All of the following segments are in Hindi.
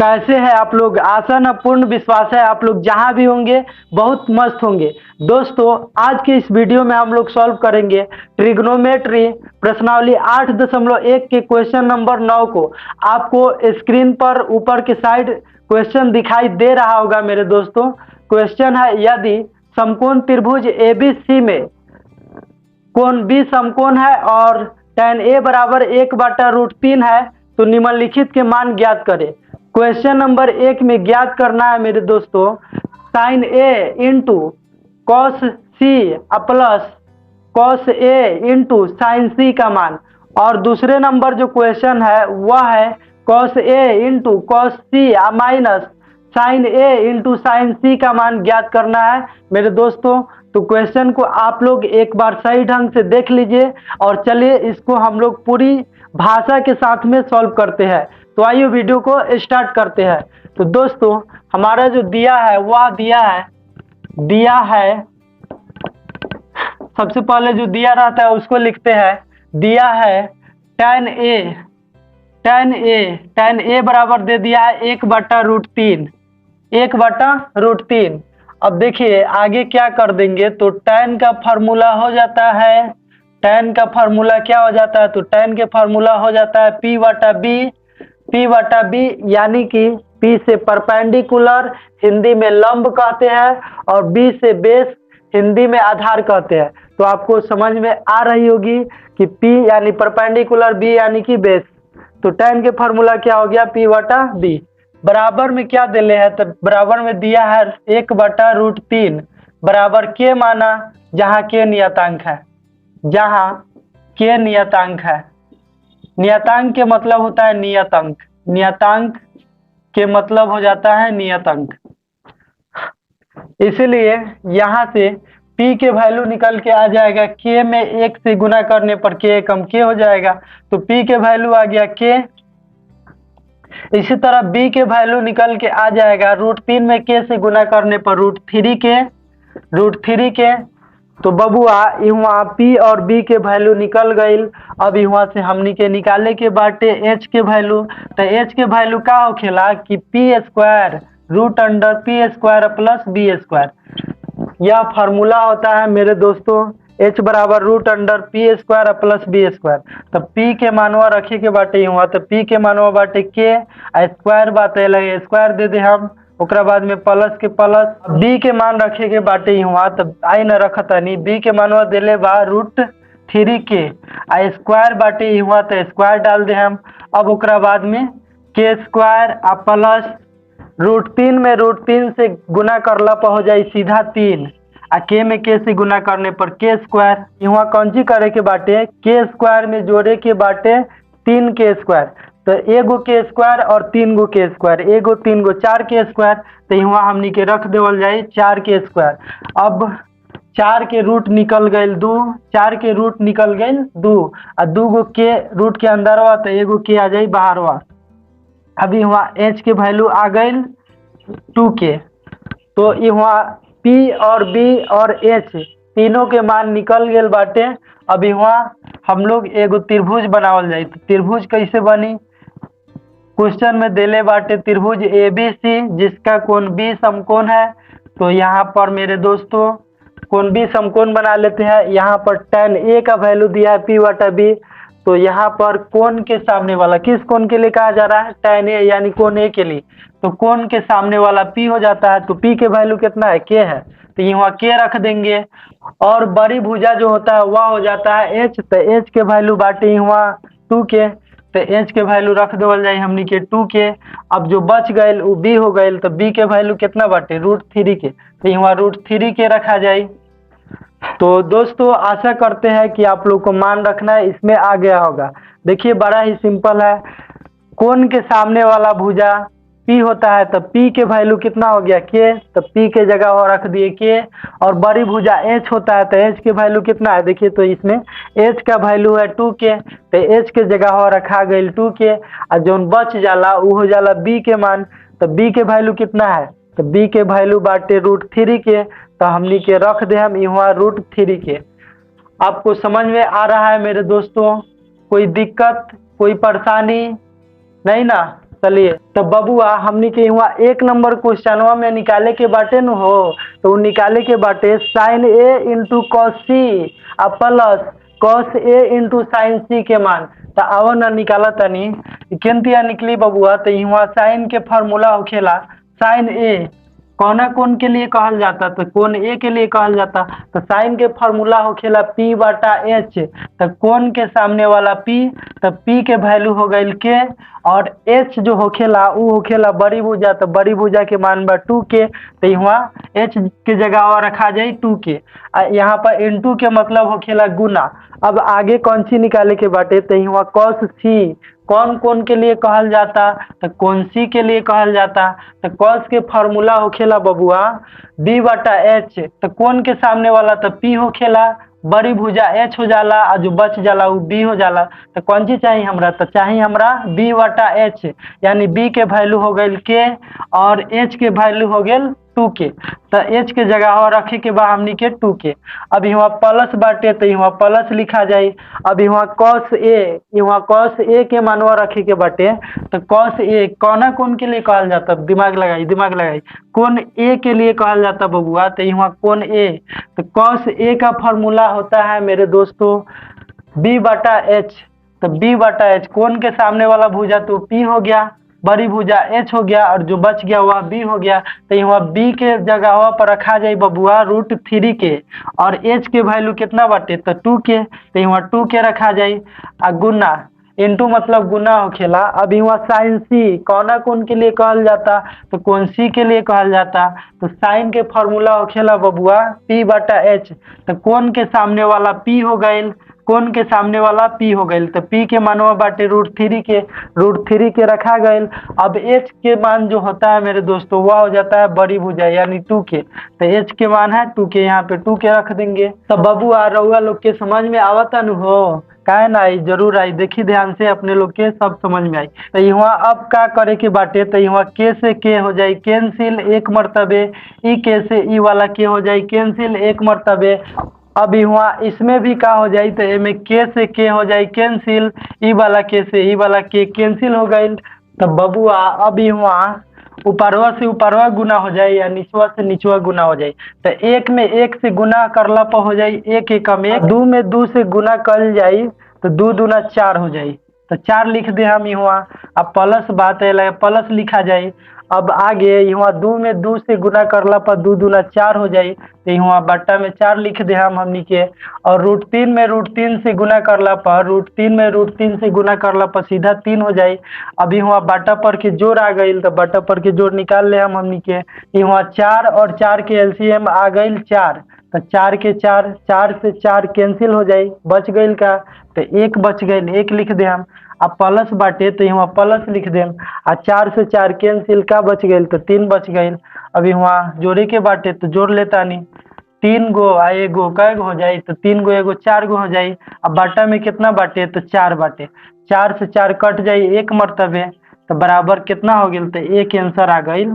कैसे हैं आप लोग? आशा न पूर्ण विश्वास है आप लोग जहां भी होंगे बहुत मस्त होंगे। दोस्तों, आज के इस वीडियो में हम लोग सॉल्व करेंगे ट्रिग्नोमेट्री प्रश्नावली 8.1 के क्वेश्चन नंबर 9 को। आपको स्क्रीन पर ऊपर के साइड क्वेश्चन दिखाई दे रहा होगा मेरे दोस्तों। क्वेश्चन है, यदि समकोण त्रिभुज एबीसी में कोण बी समकोण है और tan a बराबर 1/√3 है तो निम्नलिखित के मान ज्ञात करें। क्वेश्चन नंबर 1 में ज्ञात करना है मेरे दोस्तों sin a into cos C plus cos a into sine C का मान, और दूसरे नंबर जो क्वेश्चन है वह है cos a into cos C minus sine a into sine C का मान ज्ञात करना है मेरे दोस्तों। तो क्वेश्चन को आप लोग एक बार सही ढंग से देख लीजिए और चलिए इसको हम लोग पूरी भाषा के साथ में सॉल्व करते हैं। तो आइए वीडियो को स्टार्ट करते हैं। तो दोस्तों, हमारा जो दिया है वह दिया है सबसे पहले जो दिया रहता है उसको लिखते हैं। दिया है tan a बराबर दे दिया है 1/√3। अब देखिए आगे क्या कर देंगे, तो tan का फार्मूला हो जाता है, tan का फार्मूला क्या हो जाता है, तो tan के फार्मूला हो जाता है P/B, यानी कि P से परपेंडिकुलर हिंदी में लंब कहते हैं और B से बेस हिंदी में आधार कहते हैं। तो आपको समझ में आ रही होगी कि P यानी परपेंडिकुलर, B यानी कि बेस। तो tan के फार्मूला क्या हो गया, P/B। बराबर में क्या दिले है, तो बराबर में दिया है 1/√3 बराबर के माना जहाँ के नियतांक है। नियतांक के मतलब होता है नियतांक के मतलब हो जाता है नियतांक। इसलिए यहाँ से P के वैल्यू निकल के आ जाएगा K में 1 से गुना करने पर K कम K हो जाएगा, तो P के वैल्यू आ गया K। इसी तरह B के वैल्यू निकल के आ जाएगा √3 में K से गुना करने पर √3 के। तो बबुआ यहाँ P और B के वैल्यू निकल गई। अब यहाँ से हमनी के निकाले के बाटे H के वैल्यू। तो H के वैल्यू का होखेला कि P² √P² प्लस B²। यह फार्मूला होता है मेरे दोस्तों H बराबर √P² प्लस B²। तो P के मानवा रखे के बाटे यहाँ, तो P के मानवा बाटे K स्क्वायर बाटे लगे स्क्वायर दे दे हम, ओकरा बाद में प्लस के प्लस। B के मान रखे के बाटे यहाँ, तो आई न रखता नहीं, B के मानवा दिले बा √3K स्क्वायर बाटे यहाँ, तो स्क्वायर डाल दे हम। अब ओकरा बाद में K² प्लस √3 में √3 से गुना करला पर हो जाए सीधा 3 आ K में K से गुना करने पर K²। यहाँ कौनची करे के बाटे, K² में जोड़े के बाटे 3K²। तो एगो K² और 3 गो K², एगो 3 गो 4K²। तो यहाँ हमनी के रख देवल जाए 4K²। अब 4 के रूट निकल गए 2, 4 के रूट निकल गए 2 आ 2 गो के रूट के अंदर हुआ, तो एगो के आ जाए बाहर हुआ। अभी यहाँ H के वैल्यू आ गए 2K। तो यहाँ P और B और H तीनों के मान निकल गए बाटे। अब यहाँ हम लोग एगो त्रिभुज बनावल जाए। तो त्रिभुज कैसे बनी, क्वेश्चन में देले बाटे त्रिभुज ABC जिसका कोण B समकोण है। तो यहाँ पर मेरे दोस्तों कोण B समकोण बना लेते हैं। यहाँ पर tan A का वैल्यू दिया है P/B। तो यहाँ पर कोण के सामने वाला किस कोण के लिए कहा जा रहा है, tan A यानी कोण A के लिए। तो कोण के सामने वाला P हो जाता है। तो P के वैल्यू कितना है, K है, तो यहाँ K रख देंगे। और बड़ी भुजा जो होता है वह हो जाता है H। तो H के वैल्यू बाटे यहाँ 2K। तो H के वैल्यू रख देवल जाए हमनी के 2K। अब जो बच गए वो B हो गए। तो B के वैल्यू कितना बाटे √3K। तो यहाँ √3K रखा जाए। तो दोस्तों आशा करते हैं कि आप लोग को मान रखना है, इसमें आ गया होगा। देखिए बड़ा ही सिंपल है। कोण के सामने वाला भुजा P होता है, तो P के वैल्यू कितना हो गया K। तो P के जगह और रख दिए K। और बड़ी भुजा H होता है, तो H के वैल्यू कितना है, देखिए तो इसमें H का वैल्यू है 2K। तो H के जगह और रखा गई 2K। और जो बच जाला वो हो जाला B के मान। तो B के वैल्यू कितना है, तो B के वैल्यू बाटे √3K। तो हमनी के रख दे हम यहाँ √3K। आपको समझ में आ रहा है मेरे दोस्तों, कोई दिक्कत कोई परेशानी नहीं ना? चलिए तो बबुआ हमनी के यहाँ 1 नंबर क्वेश्चनवा में निकाले के बाटे न हो, तो वो निकाले के बाटे sign A into cos C uh plus cos A into sine सी के मान। तो आओ ना निकाला तनी केंतिया निकली बबुआ। तो यहाँ साइन के फार्मूला होखेला साइन ए कौन के लिए कहल जाता, तो कोण ए के लिए कहल जाता। तो साइन के फार्मूला होखेला पी बटा एच। तो कोण के सामने वाला पी, तो पी के वैल्यू हो गई के, और एच जो होखेला वो होखेला बड़ी भुजा। तो बड़ी भुजा के मान बा 2 के। तो यहाँ एच के जगह और रखा जाए 2 के। यहाँ पर इनटू के मतलब होखेला गुना। अब आगे कौन सी निकाले के बाटे, तो यहाँ कॉस सी कौन के लिए कहल जाता, तो कौन सी के लिए कहल जाता। तो कॉस के फार्मूला होखेला बबुआ बी बटा एच। तो कौन के सामने वाला तो पी होखेला, बड़ी भुजा एच हो जाला, और जो बच जाला वो बी हो जाला। तो कौन चीज चाहिए हमरा, तो चाहिए हमरा बी बटा एच, यानी बी के वैल्यू हो गई के और एच के वैल्यू हो गई 2 के। तो एच के जगह और रखे के बाद हमनी के 2 के। अब यहाँ प्लस बाटे तो यहाँ प्लस लिखा जाए। अब यहाँ कॉस ए के मानवा रखे के बाटे। तो कॉस ए कौन के लिए कहल जाता, दिमाग लगाई कोण ए के लिए कहल जाता बबुआ। तो यहाँ कोण ए, तो कॉस ए का फॉर्मूला होता है मेरे दोस्तों बी बटा एच। तो बी बटा एच कोण के सामने वाला भुजा तो पी हो गया, बड़ी भुजा एच हो गया, और जो बच गया वह बी हो गया। तो यहाँ बी के जगह पर रखा जाए बबुआ √3 के, और एच के वैल्यू कितना बाटे तो 2 के। तो यहाँ 2 के रखा जाए, आ गुना इंटू मतलब गुना होखेला। अब यहाँ साइन सी कोण के लिए कहल जाता, तो कौन सी के लिए कहल जाता। तो साइन के फार्मूला होखेला बबुआ पी बटा एच। तो कोण के सामने वाला पी हो गई, कोण के सामने वाला पी हो गई। तो पी के मानवा बाटे √3 के रखा गई। अब एच के मान जो होता है मेरे दोस्तों वह हो जाता है बड़ी भुजा यानी 2 के। तो एच के मान है 2 के, यहाँ पे 2 के रख देंगे। तो बबुआ रउआ लोग के समझ में आवता न हो, काहे ना आई, जरूर आई, देखी ध्यान से अपने लोग के सब समझ में आई। तो यहाँ अब क्या करे के बाटे, तो यहाँ के से के हो जाए कैंसिल 1 मरतबे, ई के से ई वाला के हो जाए कैंसिल 1 मरतबे। अब यहाँ इसमें भी क्या हो जाए, तो इनमें के से के हो जाए कैंसिल, ई वाला के से ई वाला के कैंसिल हो गई। तो बबुआ अब यहाँ ऊपरवा से ऊपरवा गुना हो जाए या निचवा से निचवा गुना हो जाए। तो 1 में 1 से गुना करला पर हो जाए 1 एकम 1, 2 में 2 से गुना कर जाए तो 2 दूना 4 हो जाए। तो 4 लिख दे हम यहाँ। अब प्लस बात है प्लस लिखा जाए। अब आगे यहाँ 2 में 2 से गुना करला पर 2 दूना 4 हो जाए। तो यहाँ बट्टा में 4 लिख दे हम हमनी के। और √3 में √3 से गुना करला पर √3 से गुना करला पर सीधा 3 हो जाए। अब यहाँ बट्टा पर के जोड़ आ गई, तो बट्टा पर के जोड़ निकाल ले हम हमनी के। यहाँ 4 और 4 के एलसीएम आ गई 4। तो 4 के 4 से 4 कैंसिल हो जाए, बच गई का, तो 1 बच गई, 1 लिख दे हम। अब प्लस बाटे तो यहाँ प्लस लिख देम। आ 4 से 4 कैंसिल का बच गई, तो 3 बच गई। अब यहाँ जोड़े के बाटे तो जोड़ लेता नहीं, 3 गो आ 1 गो कै गो हो जाए, तो 3 गो 1 गो 4 गो हो जाए। अब बाटा में कितना बाटे, तो 4 बाटे, 4 से 4 कट जाए 1 मरतबे, तो बराबर कितना हो गया, तो 1 आंसर आ गई।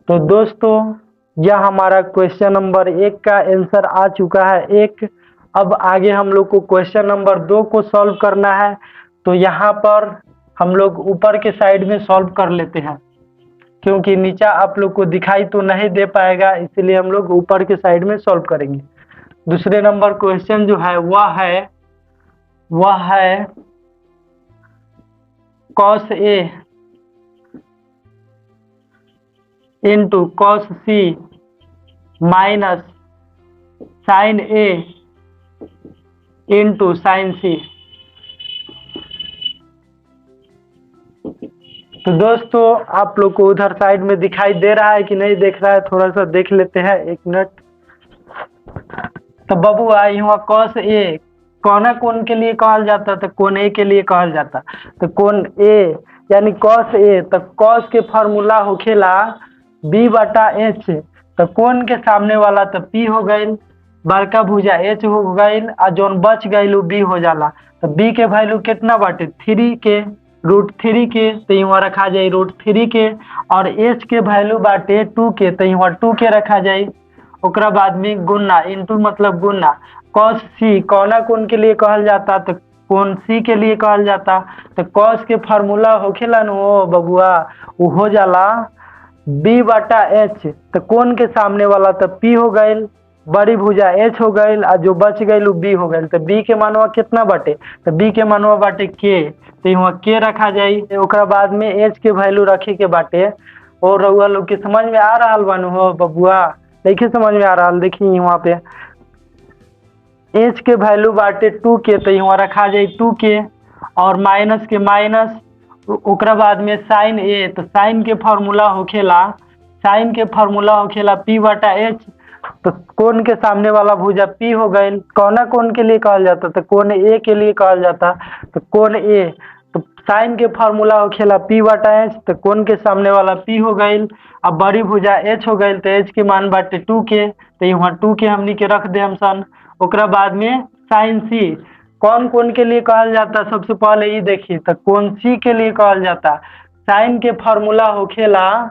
तो दोस्तों यह हमारा क्वेश्चन नंबर 1 का आंसर आ चुका है 1। अब आगे हम लोग को क्वेश्चन नंबर 2 को सॉल्व करना है। तो यहाँ पर हम लोग ऊपर के साइड में सॉल्व कर लेते हैं, क्योंकि नीचा आप लोग को दिखाई तो नहीं दे पाएगा, इसलिए हम लोग ऊपर के साइड में सॉल्व करेंगे। दूसरे नंबर क्वेश्चन जो है वह है cos A into cos C minus sign A into sine सी। तो दोस्तों आप लोग को उधर साइड में दिखाई दे रहा है कि नहीं देख रहा है, थोड़ा सा देख लेते हैं, 1 मिनट। तो बबुआ यहाँ कॉस ए कोण के लिए कहल जाता, तो कोण ए के लिए कहल जाता। तो कोण ए यानी कॉस ए, तो कॉस के फार्मूला होखेला बी बटा एच। तो कोण के सामने वाला तो पी हो गई, बड़का भुजा एच हो गई, और जोन बच गई वो बी हो जाला। तो बी के वैल्यू कितना बाटे 3 के, √3 के, तो यहाँ रखा जाए √3 के। और एच के वैल्यू बाटे 2 के, तो यहाँ 2 के रखा जाए। ओकरा बाद में गुना इंटू मतलब गुना कॉस सी कोण के लिए कहल जाता, तो कोण सी के लिए कहल जाता। तो कॉस के फार्मूला होखेला न हो बबुआ, वो हो जाला बी बटा एच। तो कोण के सामने वाला तो पी हो गईल, बड़ी भुजा एच हो गईल, और जो बच गईल बी हो गईल। तो बी के मानवा कितना बाटे, तो बी के मानवा बाटे के, तो यहाँ के रखा जाई। ओकरा बाद में एच के वैल्यू रखे के बाटे। और रउआ लोग के समझ में आ रहा बानू हो बबुआ, देखिए समझ में आ रहा, देखिए यहाँ पे एच के वैल्यू बाटे 2 के, तो यहाँ रखा जाए 2 के, और माइनस के माइनस, ओकरा बाद में साइन ए। तो साइन के फार्मूला होखेला पी बटा एच। तो कोण के सामने वाला भुजा पी हो गईल। कौना कोण के लिए कहल जाता, तो कोण ए के लिए कहल जाता। तो कोण ए, तो साइन के फार्मूला होखेला पी बटा एच। तो कोण के सामने वाला पी हो गईल, अब बड़ी भुजा एच हो गईल। तो एच के मान बाटे 2 के, तो यहाँ 2 के हमनी के रख दे हम सन। ओकरा बाद में साइन सी, कौन कोण के लिए कहल जाता, सबसे पहले ये देखिए, तो कोण सी के लिए कहल जाता। साइन के फार्मूला होखेला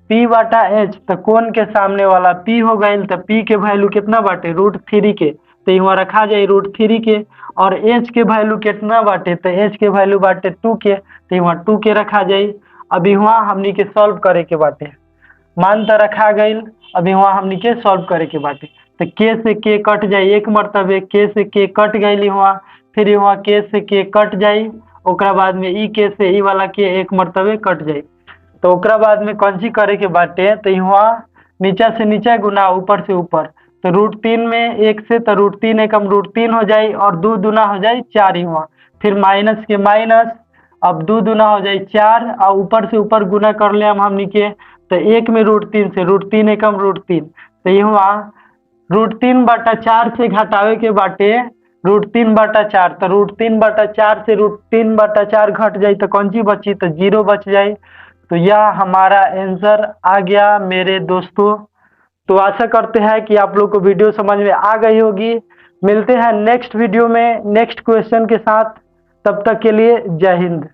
पी बटा एच। तो कोण के सामने वाला पी हो गईल। तो पी के वैल्यू कितना बाटे, √3 के, तो यहाँ रखा जाए √3 के। और एच के वैल्यू कितना बाटे, तो एच के वैल्यू बाटे 2 के, तो यहाँ 2 के रखा जाए। अब यहाँ हमनी के सॉल्व करे के बाटे, मान तो रखा गईल, अब यहाँ हमनी के सॉल्व करे के बाटे। तो के से के कट जाए एक मरतबे, के से के कट गईल यहाँ, फिर यहाँ के से के कट जाई। ओकरा बाद में ई के से ई वाला के एक मरतबे कट जाई। तो ओकरा बाद में कौन करे के बाटे, तो यहाँ नीचा से नीचा गुना ऊपर से ऊपर। तो √3 में 1 से, तो √3 एकम √3 हो जाए, और 2 दूना हो जाए 4 यहाँ। फिर माइनस के माइनस, अब 2 दूना हो जाए 4, और ऊपर से ऊपर गुना कर ले हमनी के। तो 1 में √3 से, √3 एकम √3, तो यहाँ √3 बटा 4 से घटावे के बाटे √3 बटा 4। तो √3 बटा 4 से √3 बटा 4 घट जाए, तो कौन सी बची, तो 0 बच जाए। तो यह हमारा आंसर आ गया मेरे दोस्तों। तो आशा करते हैं कि आप लोग को वीडियो समझ में आ गई होगी। मिलते हैं नेक्स्ट वीडियो में नेक्स्ट क्वेश्चन के साथ, तब तक के लिए जय हिंद।